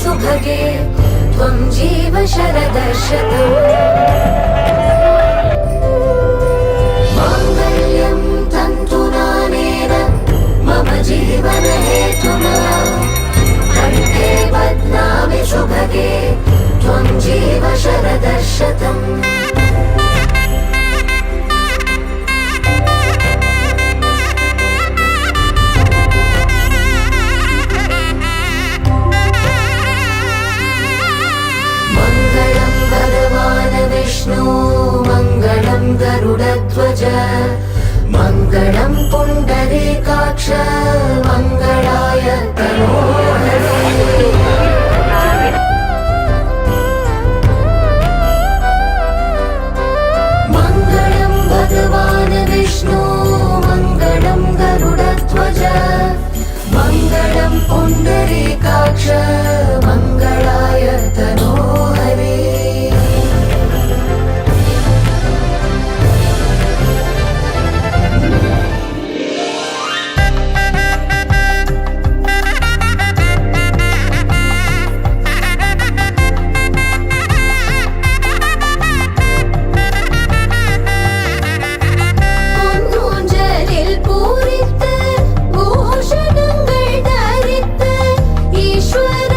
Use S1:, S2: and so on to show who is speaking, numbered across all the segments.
S1: सुभगे त्वं जीव शरदशतम् माङ्गल्यं तन्तुनानेन मम जीवन हेतुना कण्ठे बध्नामि सुभगे त्वं जीव शरदशतम् विष्णु मङ्गलं गरुडध्वज मङ्गलं पुण्डरीकाक्ष मङ्गलाय तनोहरे मङ्गलं भगवान् विष्णु मङ्गलं गरुडध्वज मङ्गलं पुण्डरीकाक्ष मङ्गलाय तनोहरे ஈஸ்வர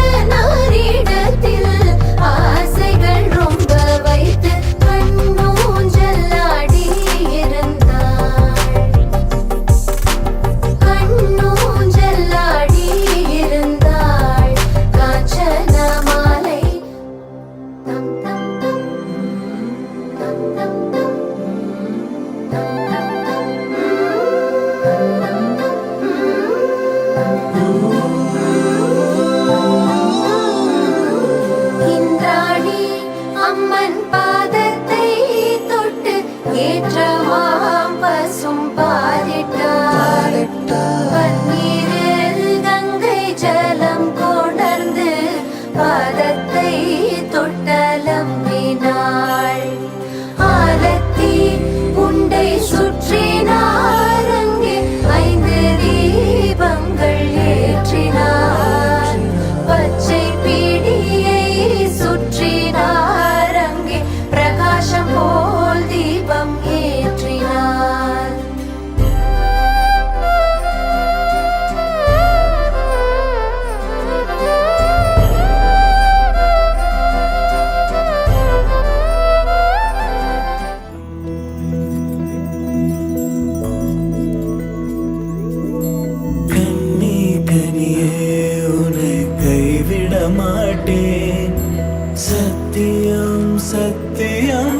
S2: சத்தியம்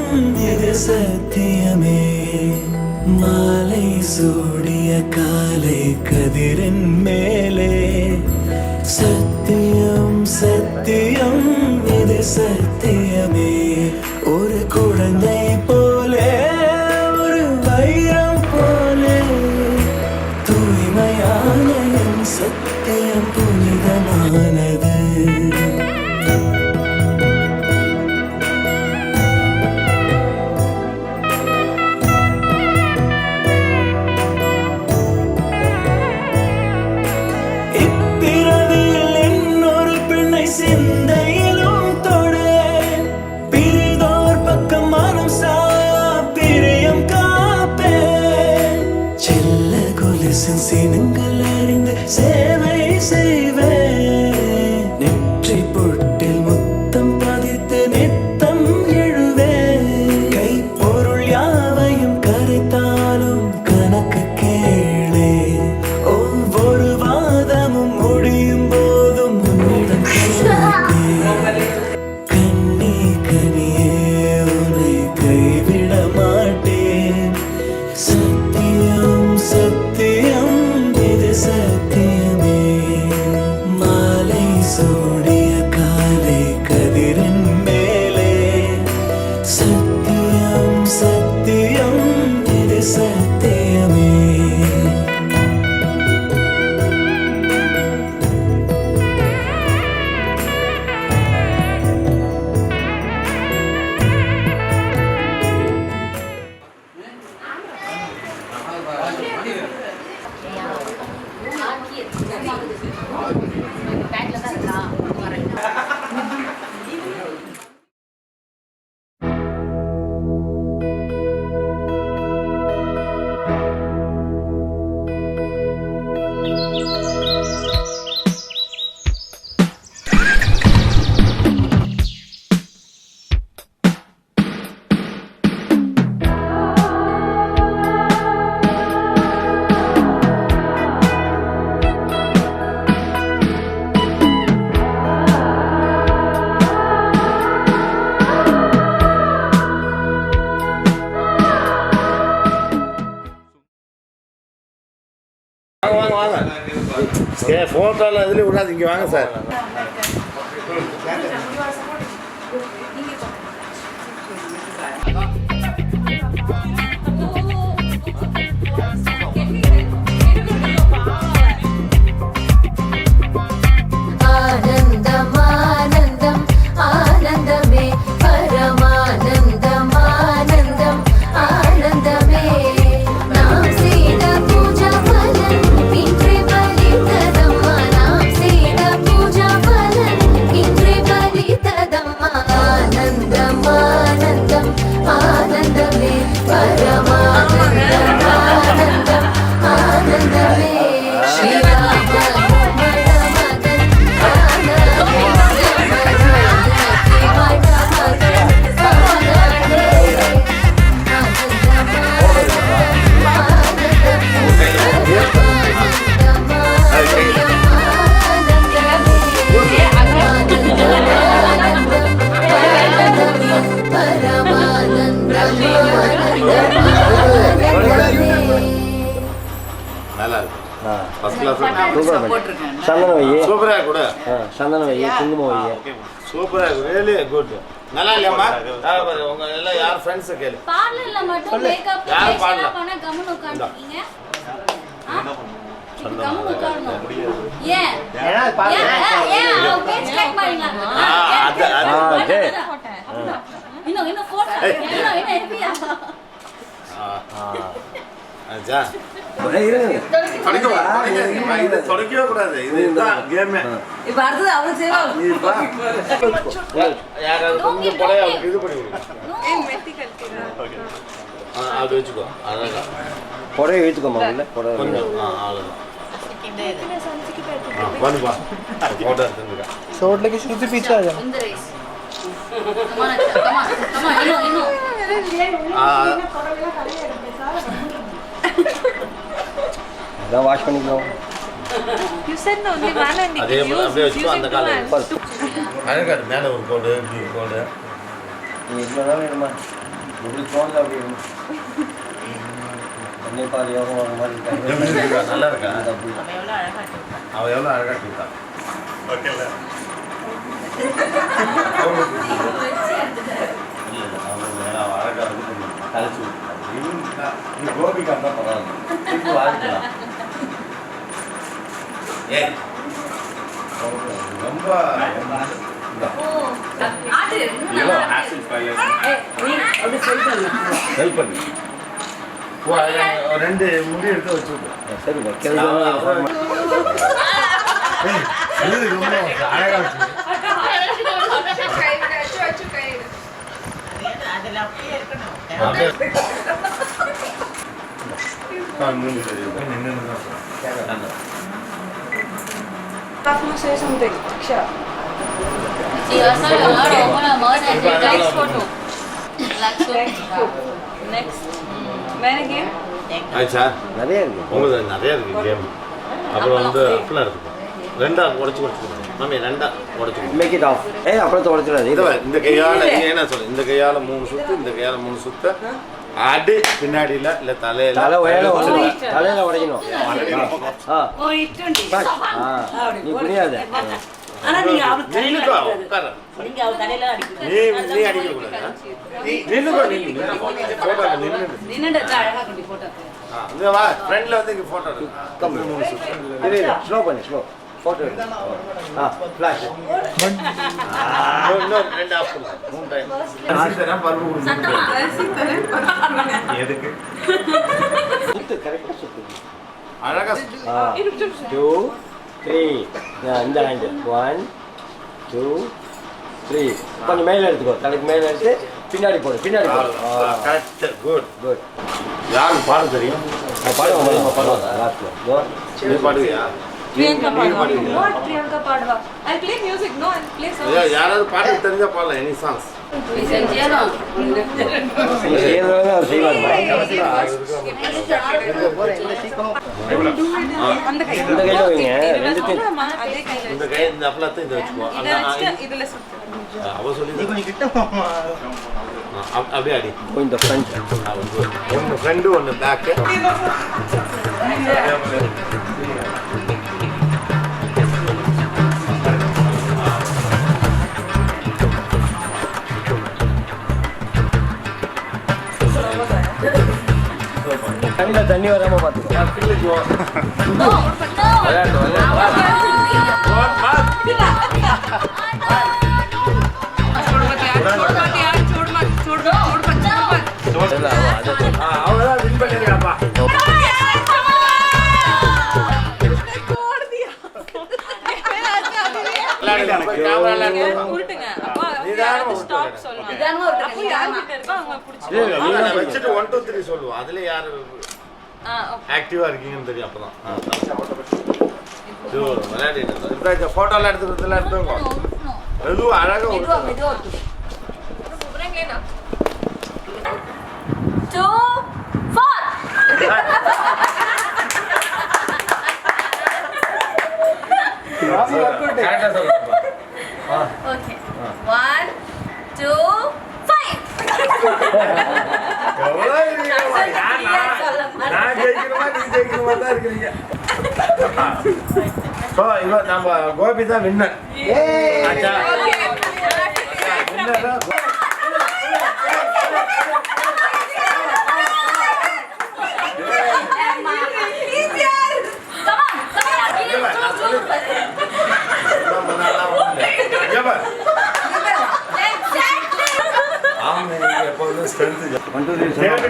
S2: இது சத்தியமே மாலை சூடிய காலை கதிரின் மேலே சத்தியம் சத்தியம் இது சத்தியமே ஒரு குழந்தை போலே ஒரு வைரம் போலே தூய்மையான என் சத்தியம் புனிதமானது சிந்தையிலும் தொடு பிரிதோர் பக்கம் மனம் சாயா பிரியம் காப்பே செல்ல கொலுசின் சினங்கள் அறிந்து சேவை செய்வேன் நெற்றி பொட்டில் முத்தம் பதித்து நித்தம் எழுவேன் கை பொருள் யாவையும் கரைத்தாலும் கணக்கு கேளே ஒவ்வொரு வாதமும் முடியும் போதும் உன்னிடம் கண்ணி கனியே உன்னை கைவிட மாட்டேன் சத்தியம் சத்தியம் இது சத்தியமே மாலை சூடிய காலை கதிரின் மேலே சத்தியம் சத்தியம் இது சத்தியமே
S3: வாங்க வாங்க ஃபோட்டோலாம் இதுலேயும் விடாது இங்கே வாங்க சார்
S1: ஆனந்தம் ஆனந்தம் ஆனந்தமே பரமானந்தம் ஆனந்தம் ஆனந்தமே நாம் செய்த பூஜா பலன் இன்றே பலித்ததம்மா நாம் செய்த பூஜா பலன் இன்றே பலித்ததம்மா ஆனந்தம் ஆனந்தம் ஆனந்தமே பரமானந்தம் ஆனந்தம் ஆனந்தமே
S3: நல்லா இருக்கு ஃபர்ஸ்ட் கிளாஸ்
S4: சந்தனம் வை
S3: சூப்பரா கூட
S4: சந்தனம் வை குங்குமம் வை
S3: சூப்பரா இருக்கு ரியலி குட் நல்லா இல்லையம்மா உங்க எல்லாம் யார் ஃப்ரெண்ட்ஸ் கேளு
S5: பார்லர்ல மட்டும் மேக்கப்
S3: யாரும் பாடல
S5: பண்ண கம்முனு உட்கார்ந்தீங்க கம்முனு உட்காரணும் ஏன் ஏன் பேச்சு கேட்க மாட்டீங்களா இன்னும் போட்டோ இன்னும் இருப்பியா
S3: அஜா தொடக்கவே கூடாது இதுதான் கேம்
S6: இப்ப அடுத்தது அவளுக்கு செய்வாங்க
S3: யாராவது கொஞ்சம் போட அவருக்கு இது பண்ணி கொடுங்க அது வச்சுக்கோ அதான்
S4: புடவை வச்சுக்கோமா இல்லை புடவை
S3: கொஞ்சம் அவ்வளோதான் பண்ணுப்பா ஃபோட்டோ எடுத்துருக்கா
S4: शॉर्ट लेके शुरू से पीछे आ जा
S5: இந்த ரைஸ் கமான் இன்னும்
S4: அதான் வாஷ் பண்ணிக்கலாம்
S6: You said no, only one and
S3: அதே அப்படியே வச்சுக்கோ அந்த காலை
S4: पर
S3: அழகாது மேலே ஒரு கோடு இப்படி ஒரு கோடு
S4: நீ எவ்வளோ வேணுமா உங்களுக்கு தோணுது அப்படி என்னை பாரு யோகம் வர மாதிரி இருக்காங்க
S3: நல்லா இருக்கா
S4: அப்படி
S3: அவன் எவ்வளோ அழகாக கொடுத்தான் ஓகேல அவன் அழகாக கழிச்சு நீ கோபிக்கா தான் பரவாயில்ல வாழ்க்கலாம் ஏ ரொம்ப ஹெல்ப் பண்ணு ரெண்டு முடி எடுத்து வச்சுருக்கோம்
S4: சரி வைக்கிறது
S3: ரொம்ப அழகா
S6: say something. Diksha.
S5: Chị ở sau đó rồi là mới này thì next photo.
S6: Next. When again?
S3: ஆச்சா
S4: நிறைய இருக்கு
S3: உங்களுக்கு நிறைய இருக்கு கேம் அப்புறம் வந்து அப்பெல்லாம் இருக்கு ரெண்டா உடச்சு மாமி ரெண்டா உடச்சு
S4: மேக் இட் ஆஃப் அப்புறம் தொடச்சிடாது
S3: இது இந்த கையால நீங்க என்ன சொல்லு இந்த கையால 3 சுத்து இந்த கையால 3 சுத்து அடி பின்னாடியில இல்ல தலையில
S4: தலையில உடைக்கணும் நீ புரியாது
S7: ஆனா நீங்க அவ தலையில
S3: உட்கார
S7: நீங்க அவ தலையில அடிக்கணும்
S3: நீ அடிக்க கூடாது நில்லுங்க
S5: நின்னுட்டு அழகா கட்டி போட்டோ
S3: இங்க வா ஃப்ரண்ட்ல வந்து இங்க போட்டோ எடு
S4: கம் 3 சுத்து இரு ஸ்லோ பண்ணு ஸ்லோ போட்டோ எடு ஃபிளாஷ்
S3: நோ ரெண்டு ஆஃப் பண்ணு 3 டைம் அரிசிதரா பருப்பு கொடுங்க எதுக்கு
S4: சுத்து கரெக்ட்டா சுத்து
S3: அழகா
S4: 2 3 இந்த ஹேண்ட் 1 2 3 கொஞ்சம் மேல எடுத்துக்கோ தலைக்கு மேல எடுத்து பின்னாடி போடு
S3: கரெக்ட் குட்
S4: குட்
S3: யாரு பாட தெரியும்
S4: பாடுவோம் லாஸ்ட்ல கோ
S3: நீ பாடுவியா
S6: Priyanka Padwa. What Priyanka Padwa? I'll play music, no? I'll play songs.
S3: யாராவது பாட்டு தெரிஞ்சா பாடலாம் எனி சாங்ஸ்
S5: செஞ்சியணும்
S6: அந்த கை.
S4: இந்த கையில வைங்க ரெண்டுத்தையும்
S6: அதே கையில.
S3: இந்த கை இந்த அப்பளத்தை இந்த வச்சுக்கோ
S6: இத வச்சு இதுல சுத்து.
S3: அவ சொல்லி நீ கொஞ்சம் கிட்ட அப்படியே அடி
S4: இந்த ஃப்ரண்ட்
S3: ஒன்னு ஃப்ரண்ட் ஒன்னு பேக்
S4: கண்ணில தண்ணி வராம பாத்துக்கோ
S5: நோ
S3: அவதான் வின் பண்ணிருக்காப்பா
S6: உருட்டுங்க. அப்பா ஸ்டாப் சொல்லுங்க.
S5: இதானோ ஒரு
S6: அப்போ யார் கிட்ட இருக்கோ அவங்க புடிச்சு.
S3: வச்சுட்டு 1 2 3 சொல்லுவோம் அதுல யாரு ஆக்டிவா இருக்கீங்கன்னு தெரியும் அப்பதான் விளையாடிட்டு இப்ப போட்டோல எடுத்துக்கிறதுல எடுத்துக்கோ எதுவும் அழகா
S5: மெதுவா
S3: ஒரு
S5: மெதுவா
S6: சூப்பரா கேட்டா.
S5: 2 4
S3: கரெக்டா சொல்லுங்க
S5: ஓகே 1 2
S3: எவ்வளவு இருக்கீங்க நான் ஜெயிக்கணுமா நீ ஜெயிக்கணுமா தான் இருக்கீங்க ஸோ இப்போ நம்ம கோபி தான் வின்னர் ஆச்சா வின்னர் தான்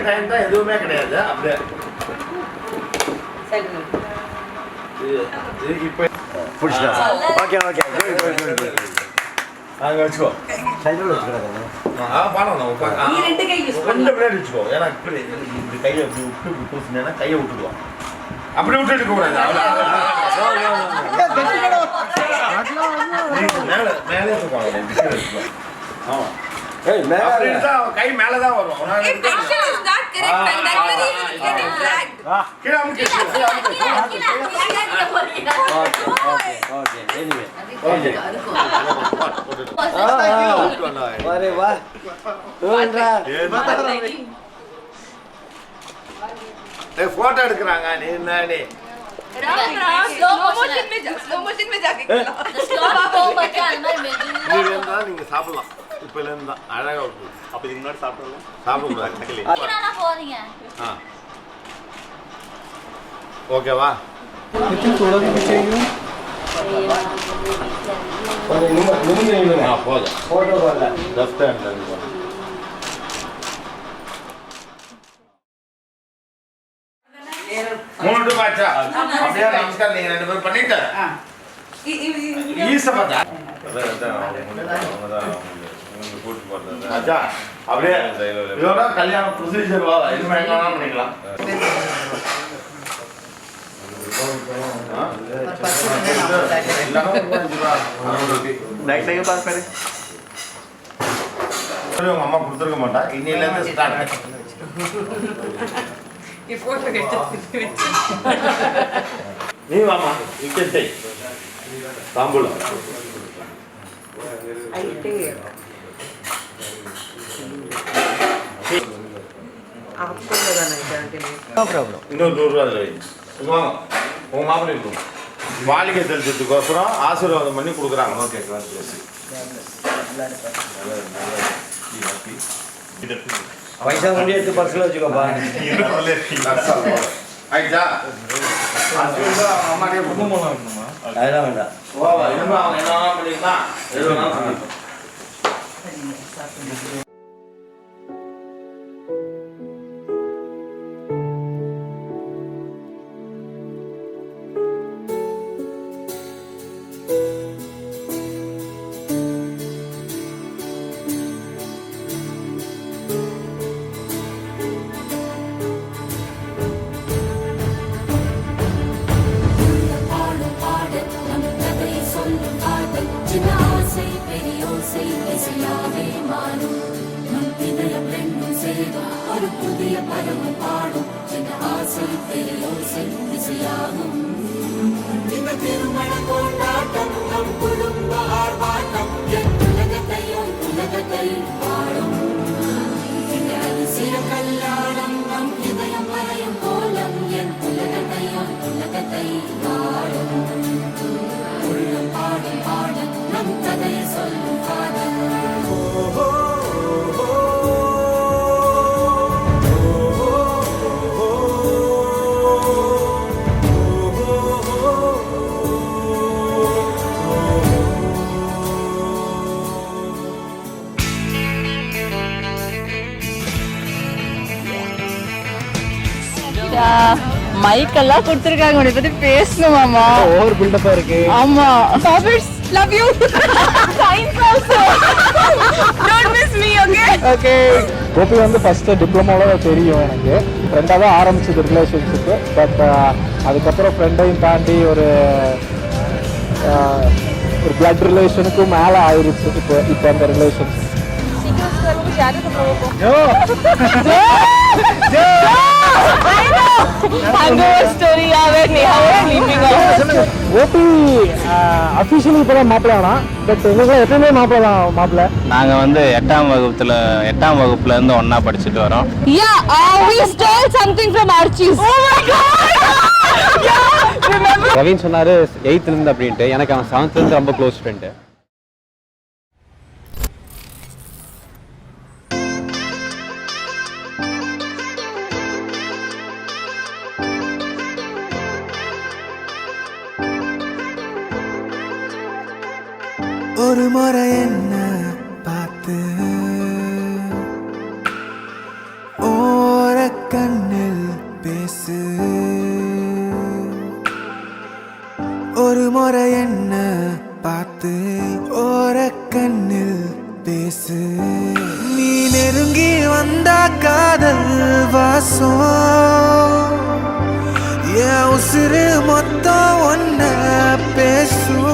S3: டைம் தான் எதுவுமே கிடையாது அப்படியே இப்போ
S4: ஓகே ஓகே
S3: அங்கே வச்சுக்கோ
S4: சைடில் வச்சுக்கிறாங்க
S3: பாடம்
S7: நீ ரெண்டு கை யூஸ்
S3: ரெண்டு பிளேட் வச்சுக்கோ ஏன்னா இந்த கையை அப்படி விட்டு பூசினா கையை விட்டுடுவோம் அப்படி விட்டு எடுக்க கூடாது மேலே மேலே வச்சுக்கோ ஆமா அப்படி இருந்தா கை மேலதான் வரும்
S6: Action is not correct and that's the reason it's getting dragged.
S3: கீழே அமுக்கி
S4: ஓகே ஓகே எனிவே
S3: ஓகே பண்ணுவாங்க
S4: வரே வா தோன்றா
S3: போட்டோ எடுக்கிறாங்க நீ என்ன நீ
S6: slow motion में जाके
S3: இதுல இருந்தா நீங்க சாப்பிடலாம் இப்பல இருந்தா அழகா இருக்கும்
S8: அப்ப இதுக்கு முன்னாடி சாப்பிடலாம்
S3: சாப்பிடுங்க
S5: போறீங்க
S3: ஓகேவா போதும்
S4: போட்டோ வரல
S3: லெஃப்ட் ஹேண்ட் மூணு பாச்சா அப்படியே நமஸ்காரம் நீங்க ரெண்டு பேரும் பண்ணிட்டு ஈஸ பார்த்தா கூட்டு போறது அச்சா அப்படியே இதோட கல்யாண ப்ரொசீஜர் வா இது வேணாம் பண்ணிக்கலாம் உங்க அம்மா கொடுத்துருக்க மாட்டா இன்னையில இருந்து ஸ்டார்ட் நீ வாமா இக்கே தாம்பூலம் இன்னொரு 100 ரூபா அதில் வாங்க உங்க மாப்பிள்ளை இருக்கும் மாளிகை தெளிச்சதுக்கோசரம் ஆசீர்வாதம் பண்ணி கொடுக்குறாங்க ஓகே
S4: பைசா கொண்டு எடுத்து பர்ஸ்ல வச்சுக்கோப்பா
S3: ஆயிடுச்சா அம்மாடியே குடும்பம்
S4: அதெல்லாம் வேண்டாம்
S3: ஓவா இன்னும் அவங்க என்ன பண்ணிக்கலாம் எதுவும்
S6: மைக்கெல்லாம் கொடுத்துருக்காங்க உன்னை பத்தி பேசணுமாமா
S9: ஓவர் பில்டப்பா இருக்கு
S6: ஆமா பாபிட்ஸ் love you thanks also don't miss me okay
S9: okay Gopi வந்து ஃபர்ஸ்ட் டிப்ளமோல தெரியும் எனக்கு ஃப்ரெண்டாக தான் ஆரம்பிச்சது ரிலேஷன்ஷிப்பு பட் அதுக்கப்புறம் ஃப்ரெண்டையும் தாண்டி ஒரு பிளட் ரிலேஷனுக்கும் மேலே ஆயிடுச்சு இப்போ அந்த ரிலேஷன்ஸ் ஓபி அஃபிஷியலி இப்போதான் மாப்பிள்ள ஆனா பட் எங்களுக்கு எப்பவுமே மாப்பிள்ள தான் மாப்பிள்ள.
S10: நாங்கள் வந்து 8ஆம் வகுப்புல இருந்து ஒண்ணா படிச்சுட்டு வரோம்.
S6: we stole something from Archie's. Oh my god.
S9: Ravine சொன்னாரு 8th இருந்து அப்படின்ட்டு, எனக்கு அவன் 7th இருந்து ரொம்ப க்ளோஸ் ஃப்ரெண்டு.
S2: ஒரு முறை என்ன பார்த்து ஓர கண்ணில் பேசு, ஒரு முறை என்ன பார்த்து ஓர கண்ணில் பேசு. நீ நெருங்கி வந்தா காதல் வாசம் என் உசுறு மொத்தம் ஒன்ன பேசும்.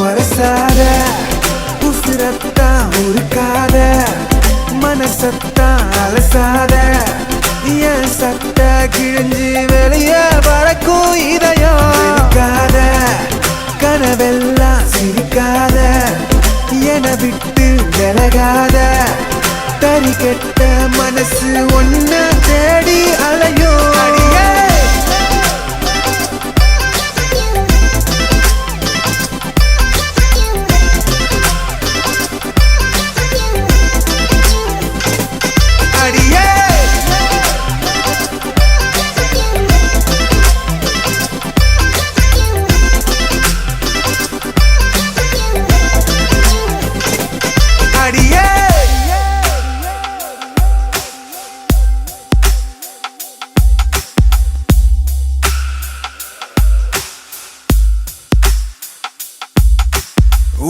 S2: வரசாத உசுரத்தான் உருக்காத, மனசத்தான் அலசாத, என் சட்ட கிழிஞ்சு வெளியே பறக்கும் இதயம். இருக்காத கனவெல்லாம் சிரிக்காத, என விட்டு விலகாத தறி கெட்ட மனசு ஒன்ன தேடி அலையோ அடியே அடியே அடியே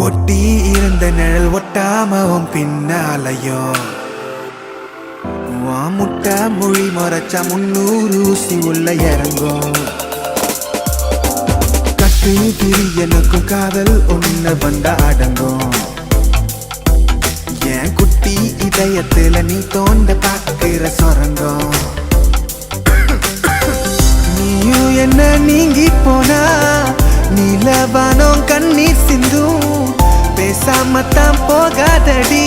S2: ஒட்டி இருந்த நிழல் ஒட்டாமவும் பின்னாலையோ முட்டை மொழி மறைச்சா 300 ஊசி உள்ள இறங்கும் கட்டு திரி எனக்கும் காதல் ஒண்ணு வந்தா அடங்கும் என் குட்டி இதயத்துல நீ தோண்ட பாக்குற சொரங்கம் நீயும் என்ன நீங்கி போனா நீலவானம் கண்ணீர் சிந்தும் பேசாமத்தான் போகாதடி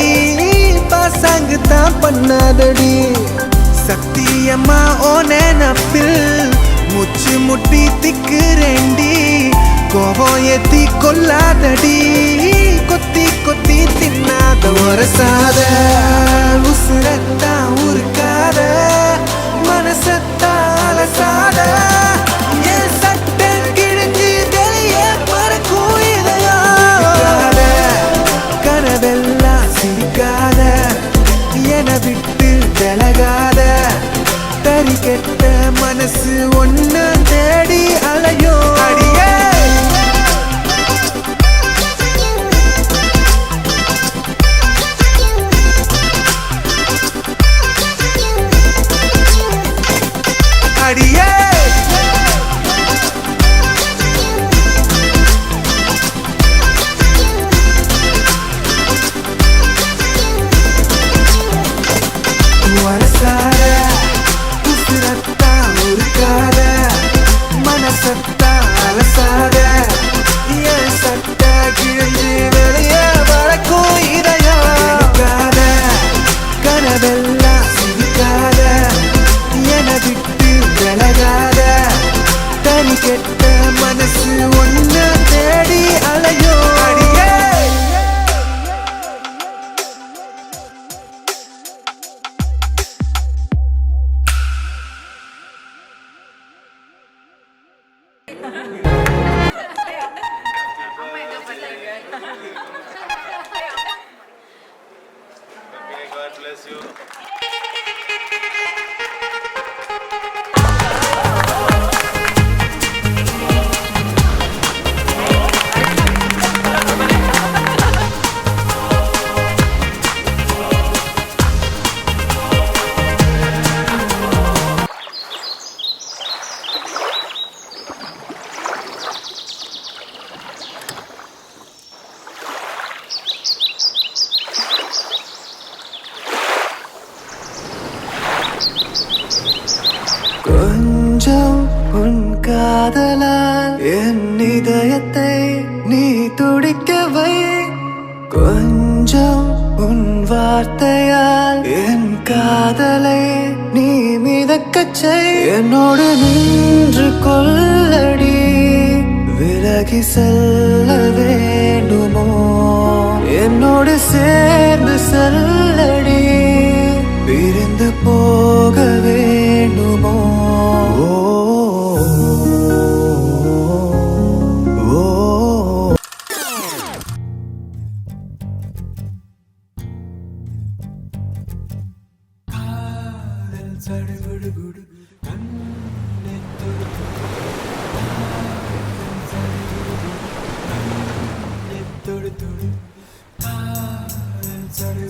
S2: பாசாங்கு தான் பண்ணாதடி சத்தியம்மா ஓ நினப்பில் முச்சு முட்டி திக்குறேண்டி கோபம் ஏத்தி கொல்லாதடி கொத்தி கொத்தி தின்னாத ஒரசாத உசுரத்தான் உருக்காத மனசத்தான் அலசாத என் சட்டை கிழிஞ்சு வெளியே மறக்கும் இதயம் கனவெல்லாம் சிரிக்காத என விட்டு விலகாத தறி கெட்ட மனசு ஒன்ன தேடி அலையோ அடியே அடியே வரசார உசுரத்தா உருக்காத மனசத்தா அலசாத என் சட்ட கிழிஞ்சு வெளியே வளர்க்கும் இதயம் கனவெல்லாம் சிரிக்காத என விட்டு விலகாத தனி கெட்ட மனசு ஒன்ன தேடி அலையோ அடியே
S3: God bless you.
S2: கொஞ்சம் உன் காதலால் என் இதயத்தை நீ துடிக்க வை கொஞ்சம் உன் வார்த்தையால் என் காதலை நீ மிதக்கச் செய் என்னோடு நின்று கொள்ளடி விலகி செல்ல வேண்டுமோ என்னோடு சேர்ந்து செல்லடி பிரிந்து போக வேண்டுமோ தொடு